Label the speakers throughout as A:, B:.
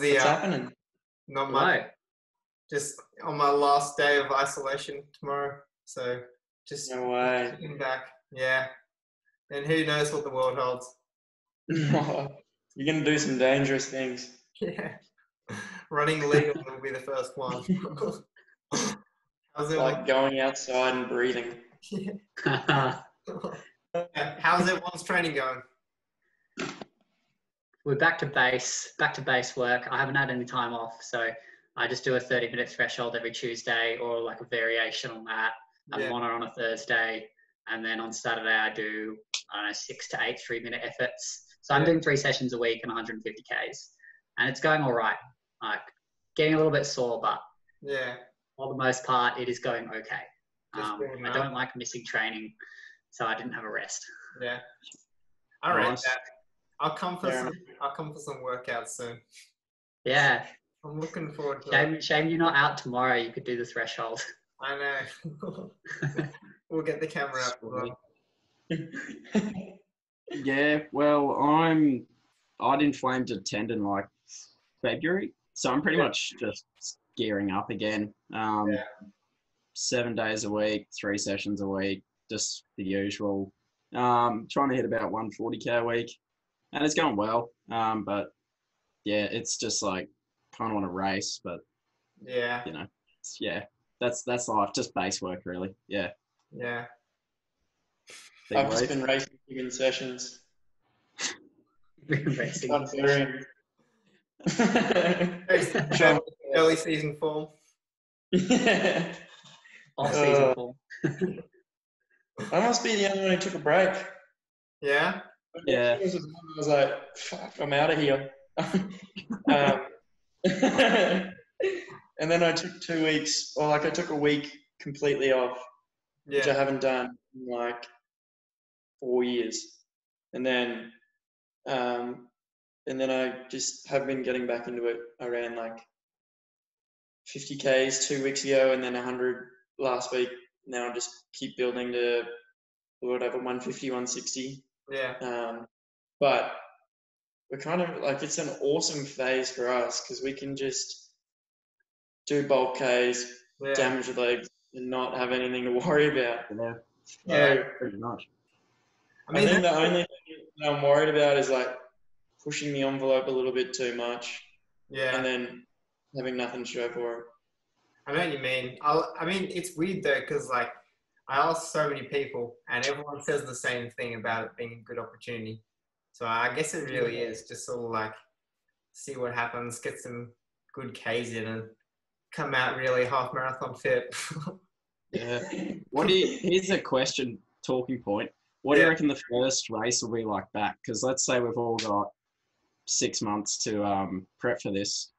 A: What's happening?
B: Not much.
C: Hello.
B: Just on my last day of isolation tomorrow. So just
A: No way.
B: getting back. Yeah. And who knows what the world holds.
A: You're going to do some dangerous things.
B: Yeah. Running legal will be the first one. How's
A: Like going outside and breathing.
B: Yeah. How's everyone's training going?
C: We're back to base work. I haven't had any time off, so I just do a 30-minute threshold every Tuesday, or like a variation on that. A mono on a Thursday, and then on Saturday I do 6 to 8 3-minute efforts. So I'm doing 3 sessions a week and 150 Ks, and it's going all right. Like getting a little bit sore, but for the most part, it is going okay. I don't like missing training, so I didn't have a rest.
B: Yeah, I rate that. I'll come for some workouts soon.
C: Yeah,
B: I'm looking forward to it.
C: Shame you're not out tomorrow. You could do the threshold.
B: I know. We'll get the camera up as well.
D: Yeah, well, I'd inflamed a tendon like February, so I'm pretty much just gearing up again. 7 days a week, 3 sessions a week, just the usual. Trying to hit about 140K a week, and it's going well. But yeah, it's just like kind of want to race, but you know, that's life. Just base work, really. Yeah.
A: I've just been racing in sessions.
C: Racing.
B: Early season form.
C: Off season form.
A: I must be the only one who took a break.
B: Yeah?
A: Yeah. I was like, fuck, I'm out of here. And then I took 2 weeks, or like I took a week completely off, which I haven't done in like 4 years. And then I just have been getting back into it. I ran like 50 Ks 2 weeks ago, and then 100 last week. Now I just keep building to whatever, 150, 160. But we're kind of like, it's an awesome phase for us because we can just do bulk Ks, damage the legs, and not have anything to worry about.
D: Pretty much.
A: I think the only thing that I'm worried about is like pushing the envelope a little bit too much. And then having nothing to show for it.
B: I know what you mean. I mean, it's weird though, because like I ask so many people and everyone says the same thing about it being a good opportunity. So I guess it really is just sort of like see what happens, get some good Ks in and come out really half marathon fit.
D: Here's a question, talking point. What do you reckon the first race will be like back? Because let's say we've all got 6 months to prep for this.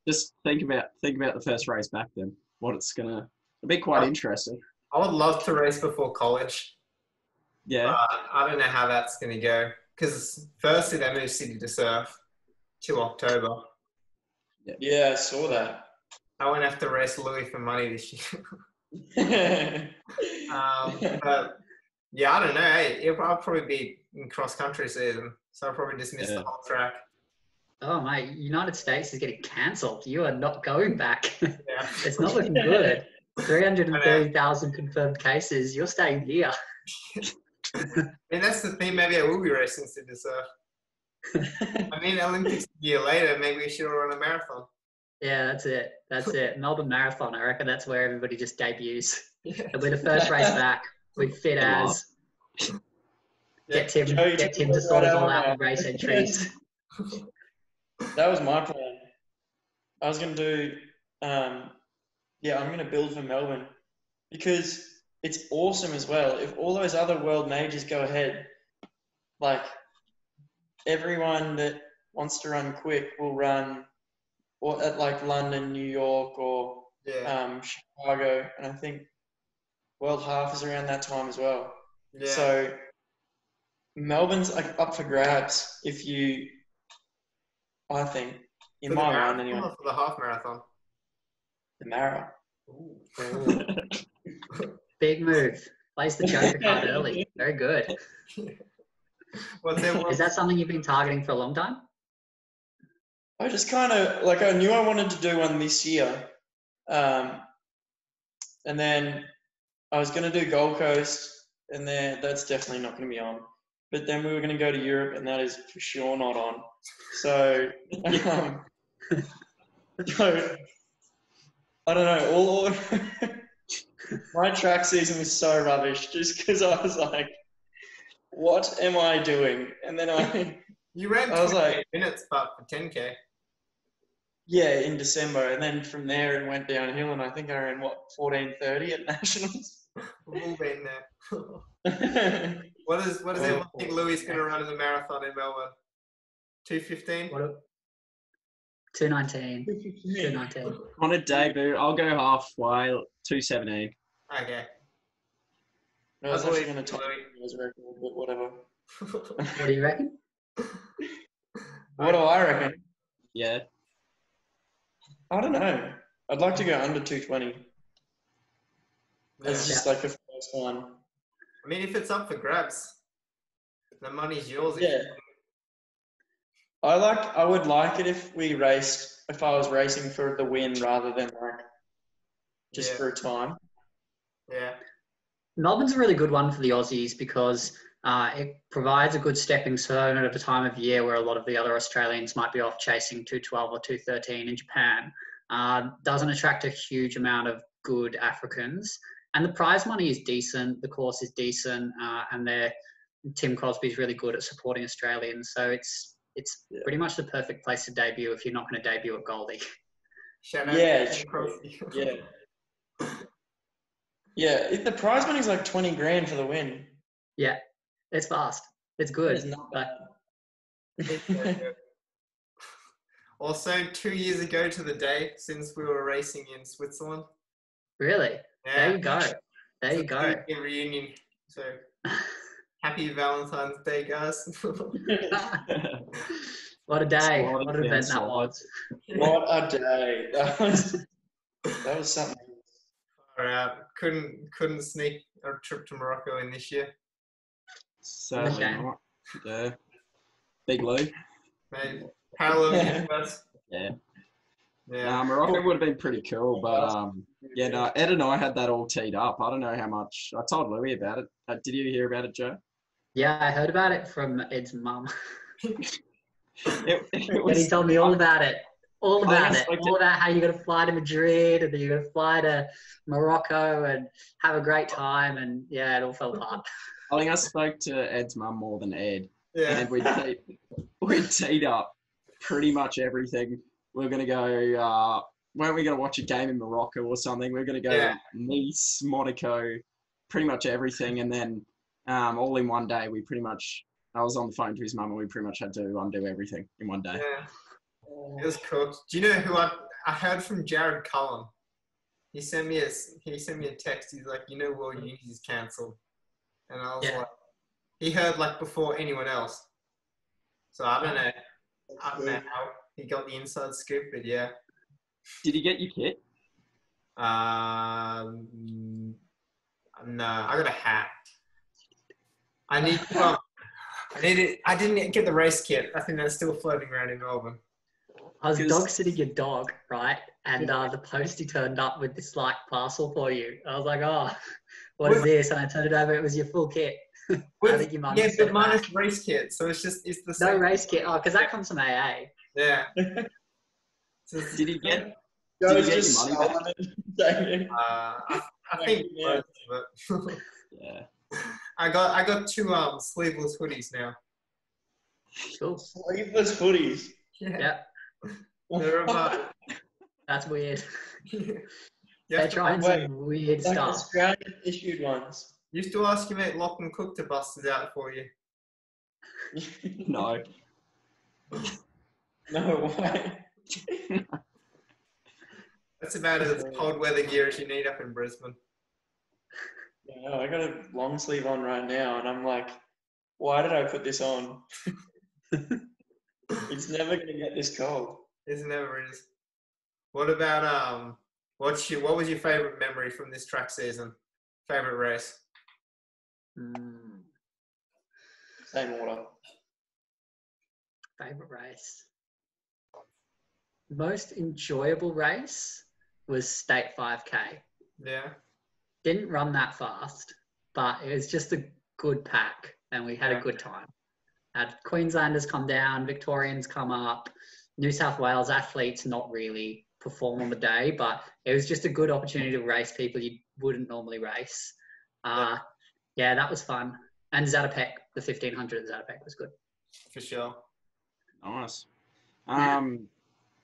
D: Just think about the first race back then. It'll be quite interesting.
B: I would love to race before college. I don't know how that's going to go. Because firstly, they moved City to Surf to October.
A: Yeah, I saw that.
B: I won't have to race Louis for money this year. But yeah, I don't know. I'll probably be in cross-country season. So I'll probably just miss the whole track.
C: Oh, mate, United States is getting cancelled. You are not going back. It's not looking good. 330,000 confirmed cases. You're staying here.
B: And that's the thing. Maybe I will be racing Sydney Surf. I mean, Olympics a year later, maybe we should run a marathon.
C: Yeah, that's it. Melbourne Marathon. I reckon that's where everybody just debuts. It'll be the first race back with fit as. Get Tim to sort it all out with race entries.
A: That was my plan. I was going to do, I'm going to build for Melbourne because it's awesome as well. If all those other world majors go ahead, like everyone that wants to run quick will run or at like London, New York, or Chicago, and I think World Half is around that time as well. So Melbourne's like up for grabs if you, I think, in my mind anyway.
B: For the half marathon.
A: The Mara.
C: Big move. Plays the Joker card early. Very good. Is that something you've been targeting for a long time?
A: I just kind of, like, I knew I wanted to do one this year. And then I was going to do Gold Coast, and then that's definitely not going to be on. But then we were going to go to Europe, and that is for sure not on. So, so I don't know. All my track season was so rubbish just because I was like, what am I doing? And then
B: You ran
A: I was
B: 28
A: like,
B: minutes, but for 10K.
A: yeah, in December. And then from there it went downhill, and I think I ran, 14:30 at Nationals?
B: We've all been there. What does everyone think Louis going to run in the marathon in Melbourne? 2:15?
C: 2:19. 2:19.
D: On a debut, I'll go halfway, 2:17.
B: Okay.
A: I was actually going to take his record, but whatever.
C: What do you reckon?
A: What do I reckon?
D: Yeah.
A: I don't know. I'd like to go under 2:20. That's just like a first one.
B: I mean, if it's up for grabs, the money's yours.
A: Yeah. I would like it if I was racing for the win rather than like just for a time.
B: Yeah.
C: Melbourne's a really good one for the Aussies because it provides a good stepping stone at a time of year where a lot of the other Australians might be off chasing 2:12 or 2:13 in Japan. Doesn't attract a huge amount of good Africans. And the prize money is decent, the course is decent, and Tim Crosby's really good at supporting Australians. So it's pretty much the perfect place to debut if you're not going to debut at Goldie.
B: Shout out
A: Yeah,
B: to Crosby.
A: Yeah. Yeah, the prize money's like 20 grand for the win.
C: Yeah, it's fast. It's good.
A: It's not bad.
B: Also, 2 years ago to the day since we were racing in Switzerland.
C: Really?
B: Yeah.
C: There you go. There you go.
B: Reunion. So happy Valentine's Day, guys.
C: What a day. What an event that was.
A: What a day. That was something.
B: All right. Couldn't sneak a trip to Morocco in this year.
D: Certainly not. Yeah. Big Lou.
B: Maybe. Parallel universe.
D: Yeah.
B: Yeah.
D: Morocco would have been pretty cool, but Ed and I had that all teed up. I don't know how much. I told Louis about it. Did you hear about it, Joe?
C: Yeah, I heard about it from Ed's mum.
D: He
C: told me all about it. All about how you're going to fly to Madrid and then you're going to fly to Morocco and have a great time. And yeah, it all fell apart.
D: I think I spoke to Ed's mum more than Ed.
B: Yeah.
D: And we teed up pretty much everything. We're going to go, weren't we going to watch a game in Morocco or something? We're going to go Nice, Monaco, pretty much everything. And then all in one day, I was on the phone to his mum and we pretty much had to undo everything in one day.
B: Yeah. It was cool. Do you know who I heard from Jared Cullen? He sent me a text. He's like, World Unis is cancelled. And I was like, he heard like before anyone else. So I don't know how he got the inside scoop, but yeah.
D: Did he get your kit?
B: No, I got a hat. I didn't get the race kit. I think that's still floating around in Melbourne.
C: I was dog sitting your dog, right? And the postie turned up with this like parcel for you. I was like, oh, what is this? And I turned it over. It was your full kit. I think you might have
B: but minus race kit. So it's the same.
C: No race kit. Oh, because that comes from AA.
B: Yeah.
D: Did he get
A: Your money back?
B: I think but
D: yeah.
B: I got two sleeveless hoodies now.
C: Cool.
A: Sleeveless hoodies.
C: Yeah.
B: They're
C: That's weird.
B: They're
C: trying some weird
A: like
C: stuff.
A: Australian issued ones.
B: You still ask your mate Lachlan Cook to bust it out for you?
D: No.
A: No way.
B: That's about as cold weather gear as you need up in Brisbane.
A: Yeah, I got a long sleeve on right now, and I'm like, why did I put this on? It's never going to get this cold.
B: It never is. What about what was your favorite memory from this track season? Favorite race?
A: Same order.
C: Favorite race. most enjoyable race was State 5K.
B: Yeah.
C: Didn't run that fast, but it was just a good pack, and we had a good time. Had Queenslanders come down, Victorians come up, New South Wales athletes not really perform on the day, but it was just a good opportunity to race people you wouldn't normally race. Yeah, that was fun. And Zatopek, the 1500 at Zatopek was good.
B: For sure.
D: Nice.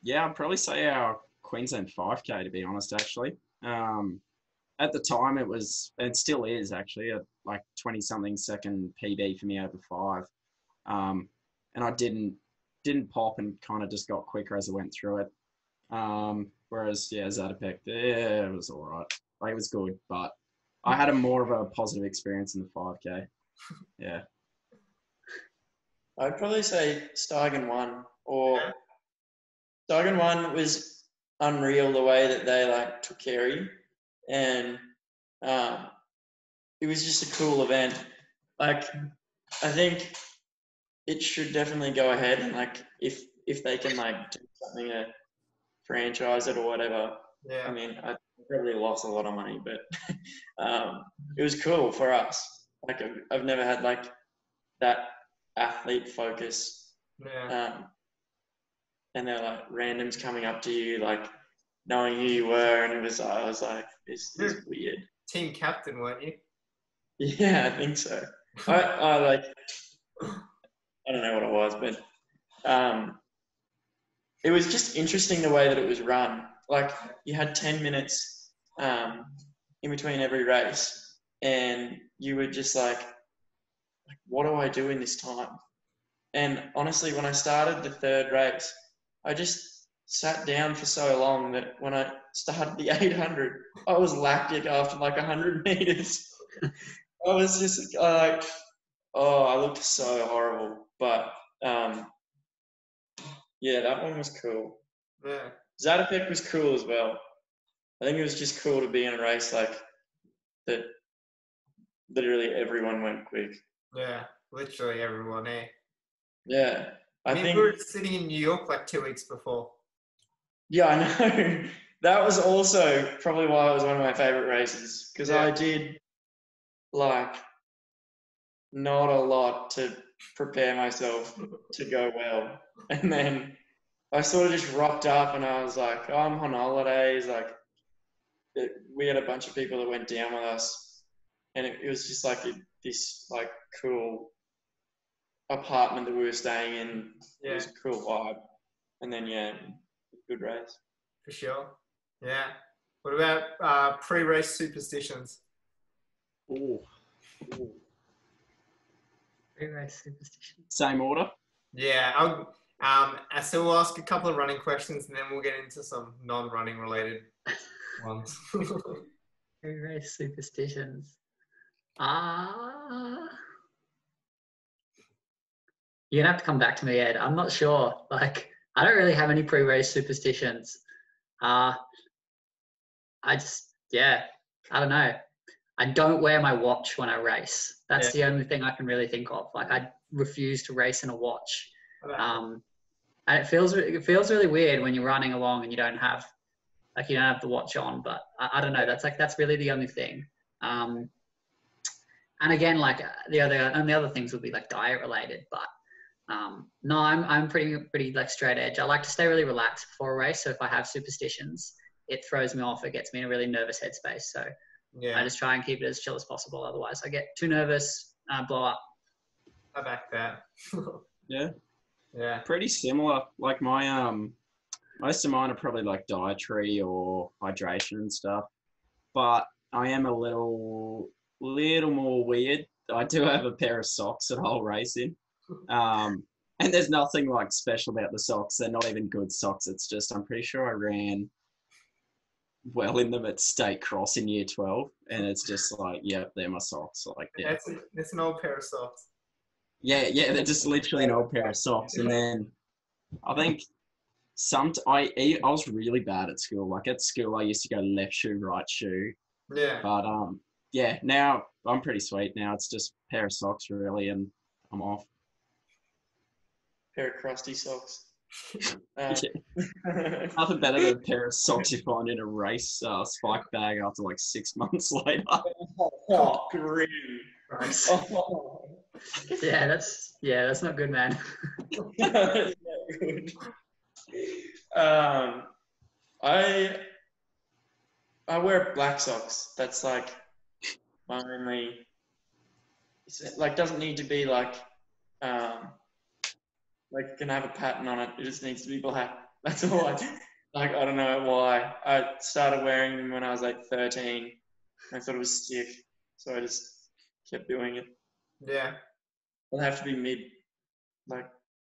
D: Yeah, I'd probably say our Queensland 5K, to be honest, actually. At the time, it still is actually, a like 20-something second PB for me over 5. And I didn't pop and kind of just got quicker as I went through it. Whereas, yeah, Zatopek, yeah, it was all right. Like, it was good, but I had a more of a positive experience in the 5K. Yeah.
A: I'd probably say Steigen 1, or Steigen 1 was unreal the way that they like took care of you, and it was just a cool event. Like, I think it should definitely go ahead, and like if they can like do something to franchise it or whatever.
B: Yeah.
A: I mean, I probably lost a lot of money, but it was cool for us. Like, I've never had like that athlete focus.
B: Yeah.
A: And they're like randoms coming up to you, like knowing who you were, and I was like, this is weird.
B: Team captain, weren't you?
A: Yeah, I think so. I like, I don't know what it was, but it was just interesting the way that it was run. Like, you had 10 minutes in between every race, and you were just like, what do I do in this time? And honestly, when I started the third race, I just sat down for so long that when I started the 800, I was lactic after like 100 meters. I was just like, oh, I looked so horrible. But yeah, that one was cool.
B: Yeah.
A: Zatopek was cool as well. I think it was just cool to be in a race like that. Literally everyone went quick.
B: Yeah, literally everyone, eh?
A: Yeah, I think
B: we were sitting in New York like 2 weeks before.
A: Yeah, I know. That was also probably why it was one of my favorite races, because I did like not a lot to prepare myself to go well, and then I sort of just rocked up and I was like, oh, I'm on holidays. Like, we had a bunch of people that went down with us, and it was just like this like cool apartment that we were staying in.
B: Yeah.
A: It was a cool vibe, and then good race.
B: For sure. Yeah. What about pre-race superstitions?
D: Ooh.
C: Pre-race superstitions.
D: Same order?
B: Yeah. So we'll ask a couple of running questions and then we'll get into some non-running related ones.
C: Pre-race superstitions. You're gonna have to come back to me, Ed. I'm not sure. Like, I don't really have any pre-race superstitions. I don't know. I don't wear my watch when I race. That's the only thing I can really think of. Like, I refuse to race in a watch. And it feels really weird when you're running along and you don't have the watch on. But I don't know. That's really the only thing. And again, like the other things would be like diet related. But no, I'm pretty like straight edge. I like to stay really relaxed before a race. So if I have superstitions, it throws me off. It gets me in a really nervous headspace. So I just try and keep it as chill as possible. Otherwise, I get too nervous, blow up.
B: I back that.
D: Yeah. Pretty similar. Like my most of mine are probably like dietary or hydration and stuff. But I am a little more weird. I do have a pair of socks that I'll race in. And there's nothing like special about the socks. They're not even good socks. It's just, I'm pretty sure I ran well in them at State Cross in year 12. And it's just like, yeah, they're my socks. Like, yeah.
B: That's an old pair of socks.
D: Yeah, they're just literally an old pair of socks. And then I think I was really bad at school. Like at school, I used to go left shoe, right shoe.
B: Yeah.
D: But now I'm pretty sweet. Now it's just a pair of socks really, and I'm off.
A: Pair of crusty socks. Um,
D: Nothing better than a pair of socks you find in a race spike bag after like 6 months later.
A: oh, grim.
C: Gross.
A: Oh,
C: Yeah, that's not good, man.
A: that's not good. I wear black socks. That's like my only. Like doesn't need to be like can have a pattern on it. It just needs to be black. That's all I I don't know why. I started wearing them when I was like 13. I thought it was sick, so I just kept doing it.
B: Yeah.
A: It'll have to be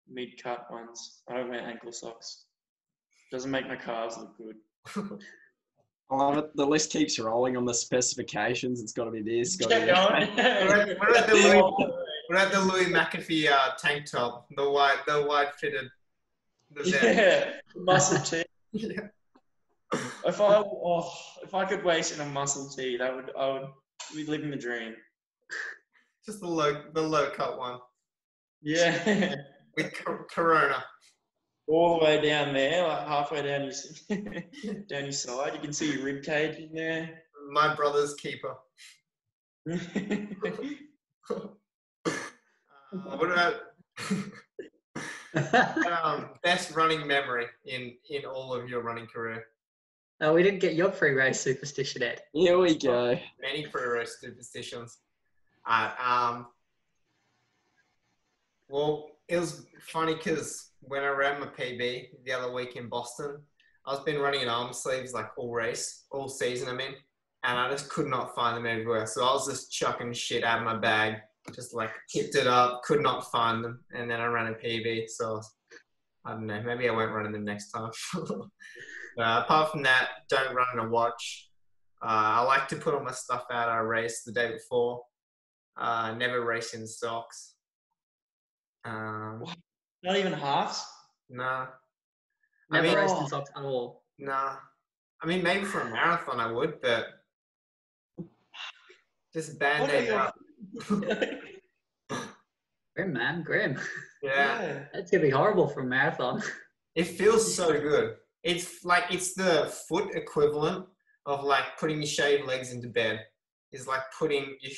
A: mid-cut ones. I don't wear ankle socks. Doesn't make my calves look good.
D: I love it. The list keeps rolling on the specifications. It's got to be this. Got to be
A: Kept
D: that.
B: What about the Louis McAfee tank top? The wide fitted.
A: Yeah, muscle tee.
B: Yeah.
A: If I could race in a muscle tee, I would be living the dream.
B: Just the low cut one
A: Yeah.
B: with Corona.
A: All the way down there, like halfway down down your side, you can see your rib cage in there.
B: My brother's keeper. What about best running memory in all of your running career?
C: Oh, we didn't get your pre-race superstition, Ed.
D: Here we go.
B: Many pre-race superstitions. Well, it was funny because when I ran my PB the other week in Boston, I've been running in arm sleeves like all season I'm in, and I just could not find them everywhere. So I was just chucking shit out of my bag, just like tipped it up, could not find them, and then I ran a PB. So I don't know, maybe I won't run them next time. Apart from that, don't run in a watch. I like to put all my stuff out I race the day before. Never race in socks.
A: Not even halves?
B: Nah.
C: Never raced in socks at all.
B: Nah. I mean, maybe for a marathon I would, but just band-aid up.
C: Grim, man, grim.
B: Yeah.
C: That's gonna be horrible for a marathon.
B: It feels so good. It's the foot equivalent of like putting your shaved legs into bed. It's like putting your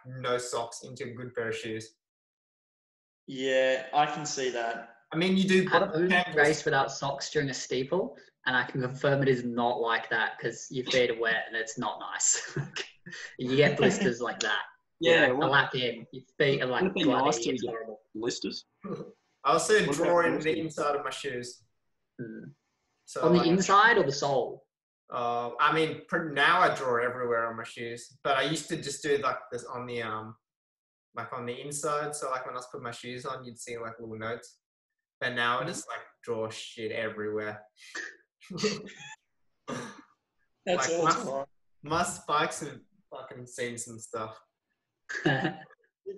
B: no socks into a good pair of shoes.
A: Yeah, I can see that.
B: I mean, you do.
C: I've only raced without socks during a steeple, and I can confirm it is not like that because your feet are wet and it's not nice. You get blisters like that.
D: Yeah,
C: a lap in, your feet are like
D: Wouldn't it be
C: bloody.
D: nice to
C: It's
D: get
C: horrible.
D: blisters?
B: I also
D: What
B: draw
D: about
B: in the
D: blisters?
B: inside of my shoes. So
C: On the inside or the sole?
B: I mean, now I draw everywhere on my shoes, but I used to just do like this on the on the inside. So like when I was putting my shoes on, you'd see like little notes. But now I just like draw shit everywhere.
A: That's
B: Like,
A: awesome.
B: my spikes have fucking seen some stuff.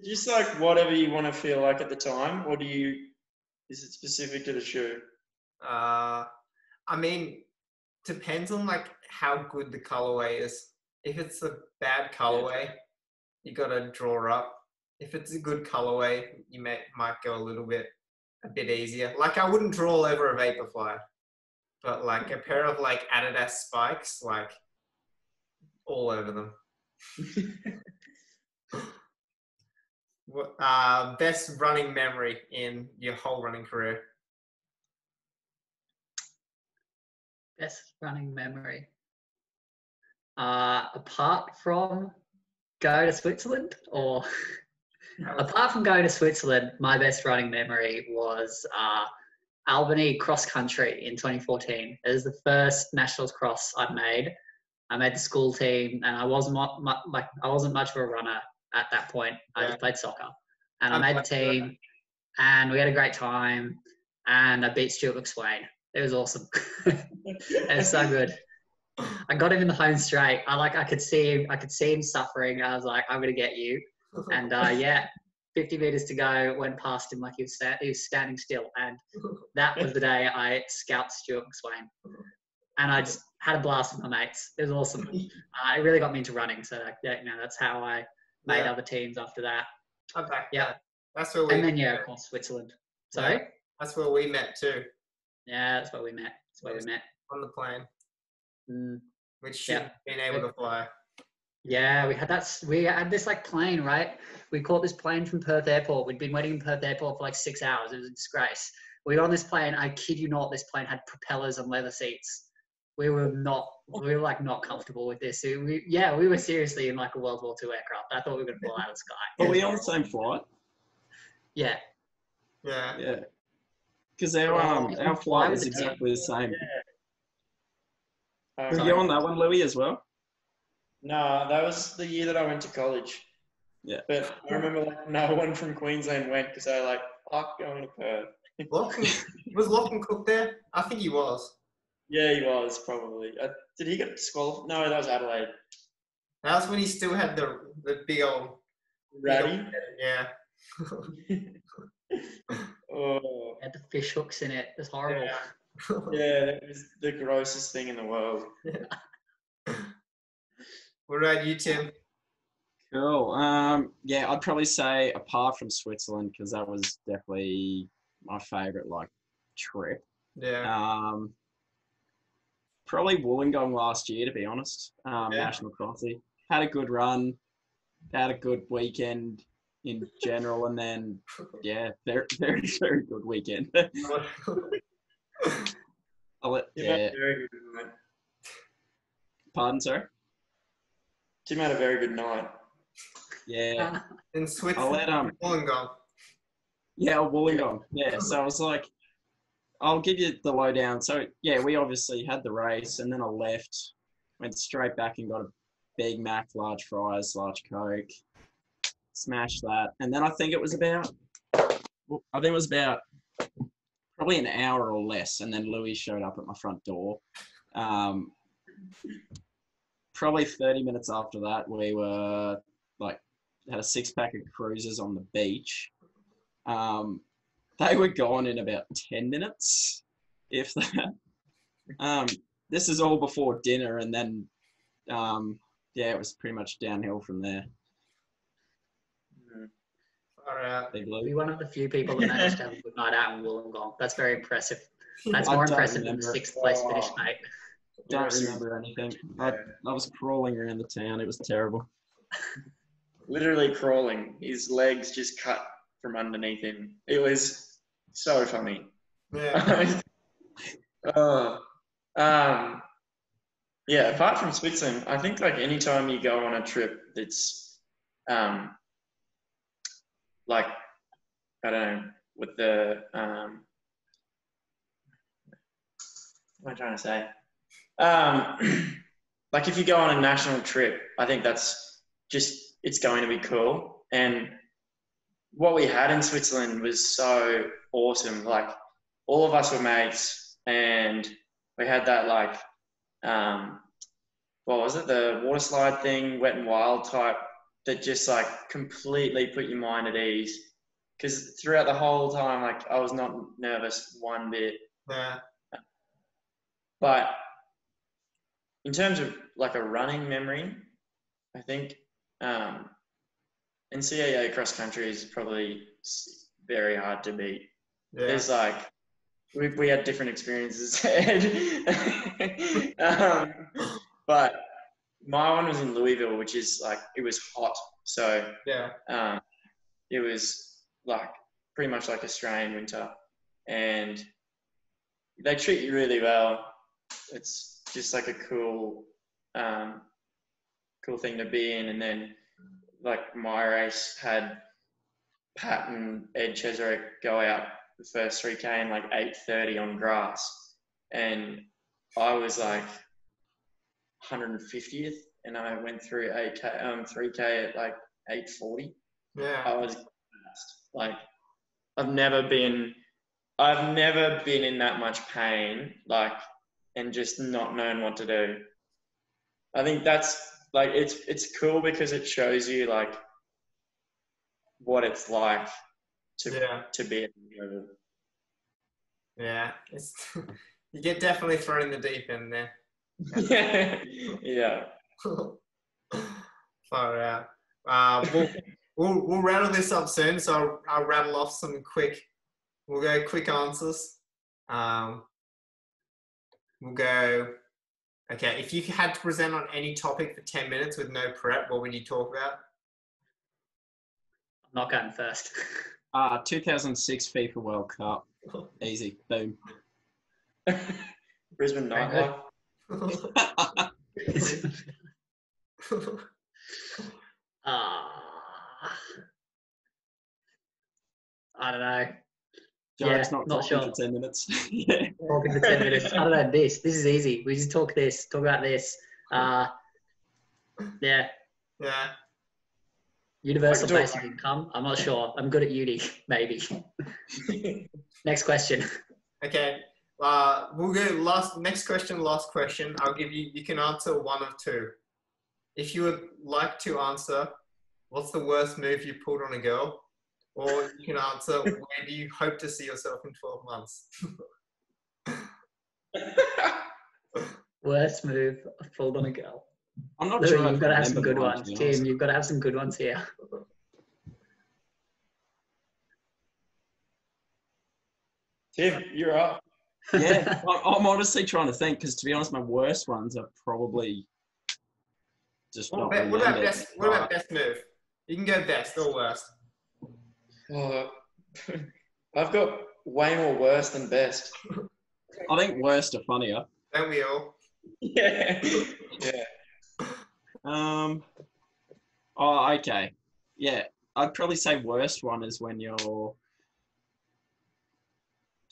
A: Just like whatever you want to feel like at the time, or is it specific to the shoe?
B: I mean, depends on like how good the colorway is. If it's a bad colorway, you gotta draw up. If it's a good colorway, you might go a bit easier. Like I wouldn't draw over a Vaporfly, but like a pair of like Adidas spikes, like all over them. What best running memory in your whole running career?
C: Best running memory. Apart from go to Switzerland, or apart from going to Switzerland, my best running memory was Albany cross country in 2014. It was the first nationals cross I'd made. I made the school team, and I wasn't much of a runner at that point. I just played soccer, and I made the team, and we had a great time, and I beat Stuart McSwain. It was awesome. It was so good. I got him in the home straight. I could see him suffering. I was like, I'm gonna get you. And 50 meters to go, went past him like he was standing still. And that was the day I scalped Stuart McSwain. And I just had a blast with my mates. It was awesome. It really got me into running. So that's how I made other teams after that.
B: Okay.
C: Yeah.
B: That's where we.
C: And then of course Switzerland. Sorry.
B: That's where we met too,
C: Yeah, that's where we met. That's where we met.
B: on the plane,
C: Mm.
B: which should have been able to fly.
C: Yeah, we had this like plane, right? We caught this plane from Perth Airport. We'd been waiting in Perth Airport for like 6 hours. It was a disgrace. We were on this plane. I kid you not, this plane had propellers and leather seats. We were like not comfortable with this. We were seriously in like a World War II aircraft. I thought we were going to fly out of the sky.
D: Are we on the same flight?
C: Yeah.
B: Yeah.
D: Yeah. Because our flight was exactly the same.
A: Yeah.
D: Were you on that one, Louis, as well?
A: No, that was the year that I went to college.
D: Yeah.
A: But I remember like no one from Queensland went because they were like, fuck going to Perth.
B: Was Lachlan Cook there? I think he was.
A: Yeah, he was probably. Did he get disqualified? No, that was Adelaide.
B: That was when he still had the big old
A: Ratty?
B: Yeah.
A: Oh.
C: Had the fish hooks in it. It was horrible.
A: Yeah, that was the grossest thing in the world.
B: What about you, Tim?
D: Cool. Yeah, I'd probably say apart from Switzerland, because that was definitely my favourite like trip.
B: Yeah.
D: Probably Wollongong last year, to be honest. National Crossy. Had a good run. Had a good weekend in general, and then very, very, very good weekend.
A: Very good night.
D: Pardon, sir?
A: Tim had a very good night.
D: Yeah.
B: In Switzerland, Wollongong.
D: Yeah, Wollongong. Yeah, so I was like, I'll give you the lowdown. So, yeah, we obviously had the race, and then I left, went straight back and got a Big Mac, large fries, large Coke, smashed that. And then I think it was about probably an hour or less, and then Louis showed up at my front door. Probably 30 minutes after that, we were like, had a 6-pack of cruisers on the beach. They were gone in about 10 minutes, if that. This is all before dinner, and then, it was pretty much downhill from there.
B: All right.
C: Be one of the few people that managed to have a good night out in Wollongong. That's very impressive. That's more impressive than the 6th place finish, mate.
D: Don't remember anything. I was crawling around the town. It was terrible.
A: Literally crawling. His legs just cut from underneath him. It was so funny.
B: Yeah.
A: Yeah, apart from Switzerland, I think like anytime you go on a trip that's like, I don't know, with the what am I trying to say? Like if you go on a national trip, I think that's just, it's going to be cool. And what we had in Switzerland was so awesome. Like all of us were mates, and we had that like, what was it? The water slide thing, Wet and Wild type, that just like completely put your mind at ease. Because throughout the whole time, like I was not nervous one bit.
B: Yeah.
A: But in terms of like a running memory, I think NCAA cross country is probably very hard to beat.
B: Yeah.
A: There's like, we had different experiences. But my one was in Louisville, which is like, it was hot. So
B: yeah.
A: It was like pretty much like Australian winter, and they treat you really well. It's just like a cool thing to be in. And then like my race had Pat and Ed Cheserek go out the first 3K in like 8:30 on grass, and I was like 150th, and I went through 3K at like 8:40.
B: Yeah.
A: I was like, I've never been in that much pain, like, and just not known what to do. I think that's like, it's cool because it shows you like what it's like to be at the level.
B: Yeah, it's you get definitely thrown in the deep end there.
A: Yeah.
B: Far out. We'll rattle this up soon, so I'll rattle off some quick We'll go quick answers. We'll go. Okay, if you had to present on any topic for 10 minutes with no prep, what would you talk about?
C: I'm not going first.
D: 2006 FIFA World Cup. Easy. Boom.
A: Brisbane nightlife.
C: I don't know.
D: Jared's
C: Yeah,
D: not
C: not
D: talking
C: sure.
D: for 10 minutes. Yeah.
C: Talking for 10 minutes. I don't know. This is easy. We just talk about this. Yeah.
B: Yeah.
C: Universal basic income. I'm not sure. I'm good at uni, maybe. Next question.
B: Okay. We'll go next question, last question. I'll give you, you can answer one of two. If you would like to answer, what's the worst move you pulled on a girl? Or you can answer, where do you hope to see yourself in 12 months?
C: Worst move I pulled on a girl.
D: I'm not
C: Louis,
D: sure.
C: you've got to have some good
D: mine,
C: ones. Tim, you've got to have some good ones here.
A: Tim, you're up.
D: Yeah, I'm honestly trying to think because, to be honest, my worst ones are probably just not
B: What
D: remembered.
B: about best move? You can go best or worst.
A: Oh, I've got way more worse than best.
D: I think worst are funnier.
B: Don't we all?
A: Yeah.
D: Oh, okay. Yeah, I'd probably say worst one is when you're,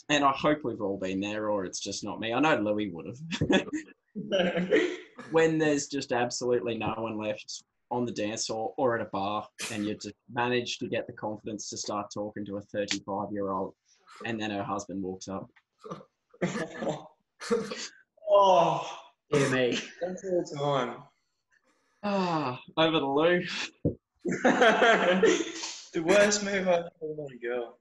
D: and I hope we've all been there, or it's just not me. I know Louis would have. When there's just absolutely no one left on the dance floor or at a bar, and you just manage to get the confidence to start talking to a 35-year-old, and then her husband walks up.
A: Oh,
C: Dear me.
A: that's all the time.
D: Over the loo.
A: The worst move I've pulled on a girl.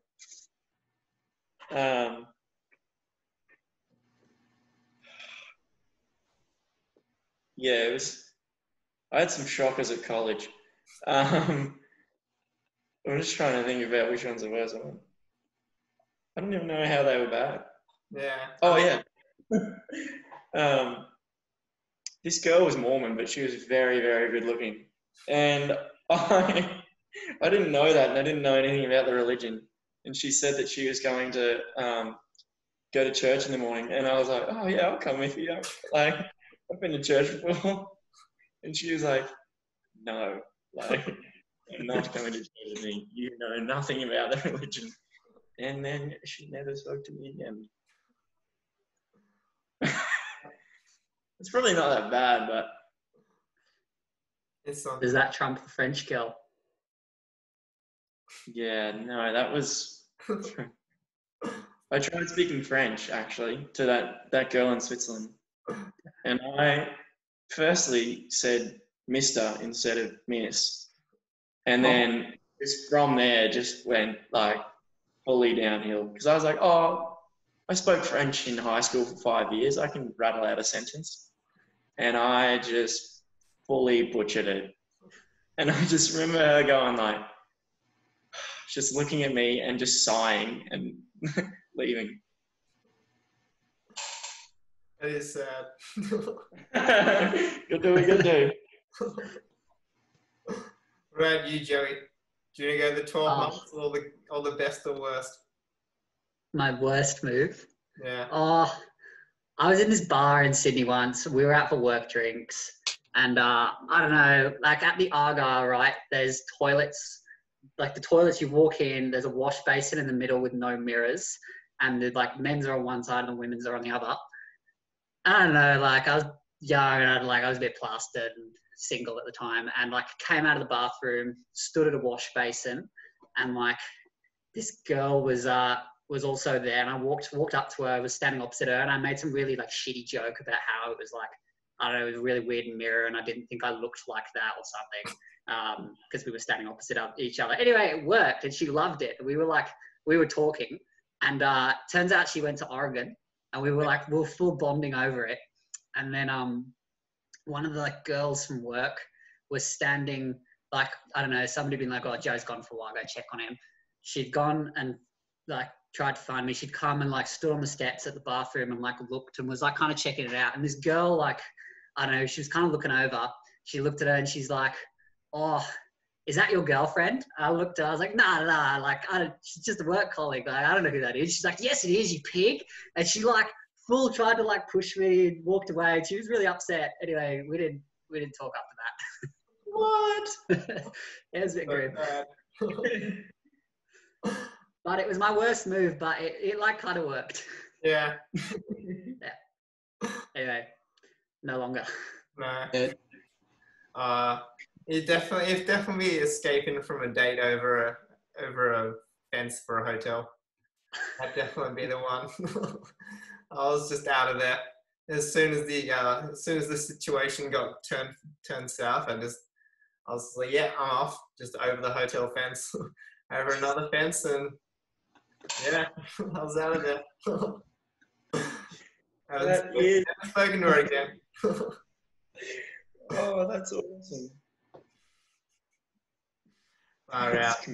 A: Yeah, it was. I had some shockers at college. I'm just trying to think about which one's the worst one. I don't even know how they were bad.
B: Yeah.
A: Oh yeah. This girl was Mormon, but she was very, very good looking, and I didn't know that, and I didn't know anything about the religion. And she said that she was going to go to church in the morning, and I was like, "Oh yeah, I'll come with you." Like, I've been to church before, and she was like, "No, like, I'm not going to church with me. You know nothing about the religion." And then she never spoke to me again. It's probably not that bad, but
B: It's not.
C: Does that trump the French girl?
A: yeah, no, that was. I tried speaking French actually to that girl in Switzerland, and I firstly said Mister instead of Miss, and then just from there just went like fully downhill because I was like, oh, I spoke French in high school for 5 years. I can rattle out a sentence, and I just fully butchered it. And I just remember her going like, just looking at me and just sighing and leaving.
B: That is sad.
A: Good do.
B: What about you, Joey? Do you want to go the 12 months or the best or worst?
C: My worst move?
B: Yeah.
C: Oh, I was in this bar in Sydney once. We were out for work drinks. And I don't know, like at the Argyle, right, there's toilets. Like the toilets, you walk in, there's a wash basin in the middle with no mirrors. And the like men's are on one side and the women's are on the other. I don't know, like I was young and I was a bit plastered and single at the time. And like came out of the bathroom, stood at a wash basin, and like this girl was also there. And I walked up to her, I was standing opposite her, and I made some really like shitty joke about how it was like, I don't know, it was a really weird mirror and I didn't think I looked like that or something because we were standing opposite each other. Anyway, it worked and she loved it. We were talking and turns out she went to Oregon and we were full bonding over it. And then one of the like girls from work was standing like, I don't know, somebody been like, oh, Joe's gone for a while, go check on him. She'd gone and like tried to find me. She'd come and like stood on the steps at the bathroom and like looked and was like kind of checking it out. And this girl, like, I don't know, she was kind of looking over. She looked at her and she's like, "Oh, is that your girlfriend?" I looked at her, I was like, nah, like, she's just a work colleague. Like, I don't know who that is. She's like, "Yes, it is, you pig." And she like tried to like push me and walked away. And she was really upset. Anyway, we didn't talk after that.
A: What?
C: It was a bit grim. But it was my worst move, but it like kind of worked.
B: Yeah.
C: Yeah. Anyway, no longer.
B: No.
D: Ed?
B: It's definitely escaping from a date over a fence for a hotel. That'd definitely be the one. I was just out of there as soon as the situation got turned south. I was like, yeah, I'm off. Just over the hotel fence, over another fence, and yeah, I was out of there. I haven't never spoken to her again.
A: Oh, that's awesome.
B: Far out.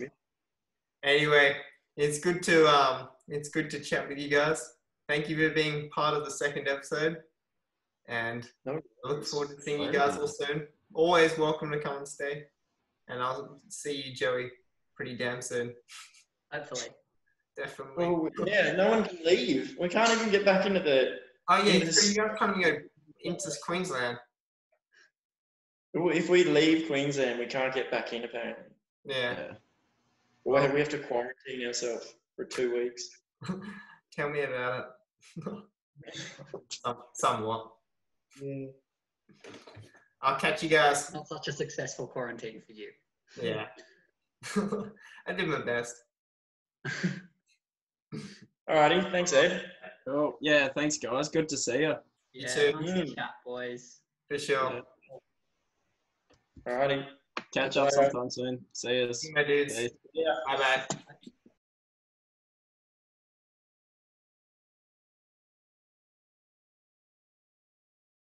B: Anyway, it's good to chat with you guys. Thank you for being part of the second episode, and I look forward to seeing you guys all soon. Always welcome to come and stay, and I'll see you, Joey, pretty damn soon.
C: Hopefully.
B: Definitely.
A: Well, yeah, no one can leave. We can't even get back into the.
B: Oh yeah, you guys can't go into Queensland.
A: If we leave Queensland, we can't get back in apparently.
B: Yeah.
A: Or we have to quarantine ourselves for 2 weeks.
B: Tell me about it. Somewhat.
A: Yeah.
B: I'll catch you guys.
C: Not such a successful quarantine for you.
B: Yeah. I did my best.
A: Alrighty, thanks, Ed.
D: Oh, yeah, thanks, guys. Good to see you.
C: Yeah,
B: too.
C: nice to chat, boys.
B: For sure.
D: Yeah.
A: Alrighty.
D: Catch up sometime soon. See you.
B: See you, my dudes.
D: Peace.
B: Bye bye.